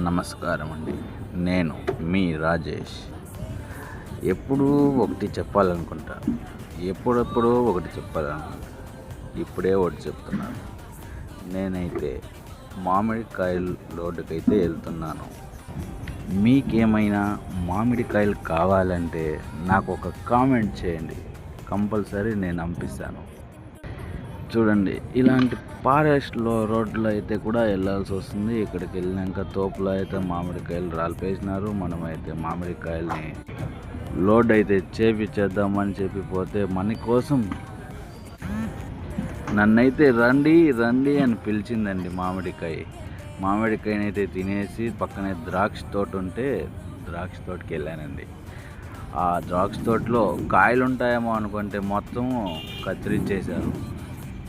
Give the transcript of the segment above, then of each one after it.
నమస్కారం అండి. నేను మీ రాజేష్. ఎప్పుడూ ఒకటి చెప్పాలనుకుంటా, ఎప్పుడెప్పుడో ఒకటి చెప్పాలనుకుంటా, ఇప్పుడే ఒకటి చెప్తున్నాను. నేనైతే మామిడికాయలు రోడ్డుకైతే వెళ్తున్నాను. మీకేమైనా మామిడికాయలు కావాలంటే నాకు ఒక కామెంట్ చేయండి, కంపల్సరీ నేను పంపిస్తాను. చూడండి, ఇలాంటి ఫారెస్ట్లో రోడ్లో అయితే కూడా వెళ్ళాల్సి వస్తుంది. ఇక్కడికి వెళ్ళినాక తోపులో అయితే మామిడికాయలు రాలిపేసినారు. మనమైతే మామిడికాయల్ని లోడ్ అయితే చేపిచ్చేద్దామని చెప్పిపోతే మన కోసం నన్నైతే రండి రండి అని పిలిచిందండి. మామిడికాయనైతే తినేసి పక్కనే ద్రాక్ష తోట ఉంటే ద్రాక్ష తోటకి వెళ్ళానండి. ఆ ద్రాక్ష తోటలో కాయలు ఉంటాయేమో అనుకుంటే మొత్తం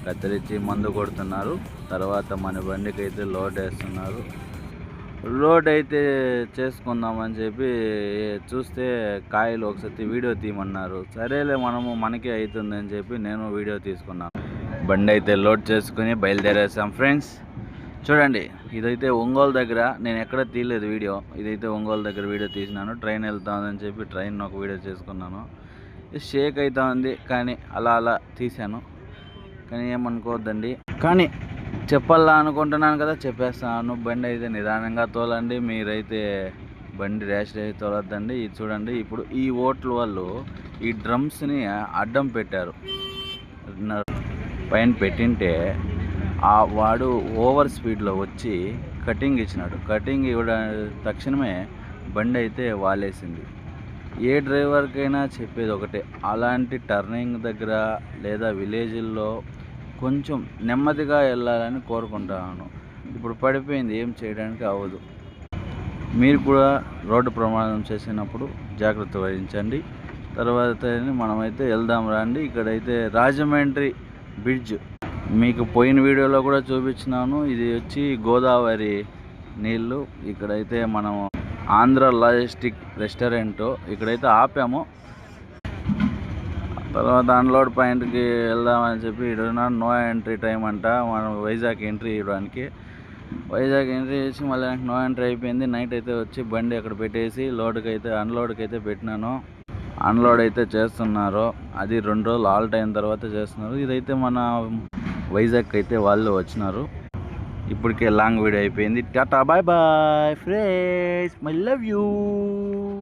కత్తిరించి మందు కొడుతున్నారు. తర్వాత మన బండికి అయితే లోడ్ వేస్తున్నారు. లోడ్ అయితే చేసుకుందామని చెప్పి చూస్తే కాయలు ఒకసారి వీడియో తీయమన్నారు. సరేలే, మనకే అవుతుందని చెప్పి నేను వీడియో తీసుకున్నాను. బండి అయితే లోడ్ చేసుకుని బయలుదేరేసాం ఫ్రెండ్స్. చూడండి, ఇదైతే ఒంగోలు దగ్గర, నేను ఎక్కడ తీయలేదు వీడియో. ఇదైతే ఒంగోలు దగ్గర వీడియో తీసినాను. ట్రైన్ వెళ్తామని చెప్పి ట్రైన్ ఒక వీడియో చేసుకున్నాను. షేక్ అవుతా ఉంది, కానీ అలా తీశాను. కానీ ఏమనుకోవద్దండి. కానీ చెప్పాలా అనుకుంటున్నాను కదా, చెప్పేస్తాను. బండి అయితే నిదానంగా తోలండి. మీరైతే బండి ర్యాష్ అయితే తోలొద్దండి. ఇది చూడండి, ఇప్పుడు ఈ హోటల్ వాళ్ళు ఈ డ్రమ్స్ని అడ్డం పెట్టారు. పైన పెట్టింటే వాడు ఓవర్ స్పీడ్లో వచ్చి కటింగ్ ఇచ్చినాడు. కటింగ్ ఇవ్వడం తక్షణమే బండి అయితే వాలేసింది. ఏ డ్రైవర్కైనా చెప్పేది ఒకటే, అలాంటి టర్నింగ్ దగ్గర లేదా విలేజ్ల్లో కొంచెం నెమ్మదిగా వెళ్ళాలని కోరుకుంటాను. ఇప్పుడు పడిపోయింది, ఏం చేయడానికి అవ్వదు. మీరు కూడా రోడ్డు ప్రమాదం చేసినప్పుడు జాగ్రత్త వహించండి. తర్వాత మనమైతే వెళ్దాం రండి. ఇక్కడైతే రాజమండ్రి బ్రిడ్జ్ మీకు పోయిన వీడియోలో కూడా చూపించినాను. ఇది వచ్చి గోదావరి నీళ్ళు. ఇక్కడైతే మనం ఆంధ్ర లాజిస్టిక్ రెస్టారెంట్ ఇక్కడైతే ఆపాము. తర్వాత అన్లోడ్ పాయింట్కి వెళ్దామని చెప్పి నో ఎంట్రీ టైం అంట. మనం వైజాగ్ ఎంట్రీ ఇవ్వడానికి ఎంట్రీ చేసి మళ్ళీ నో ఎంట్రీ అయిపోయింది. నైట్ అయితే వచ్చి బండి అక్కడ పెట్టేసి అన్లోడ్కి అయితే పెట్టినాను. అన్లోడ్ అయితే చేస్తున్నారు. అది 2 రోజులు ఆల్ట్ అయిన తర్వాత చేస్తున్నారు. ఇదైతే మన వైజాగ్ అయితే వాళ్ళు వచ్చినారు. ఇప్పటికే లాంగ్ వీడియో అయిపోయింది. Tata bye bye friends, I love you.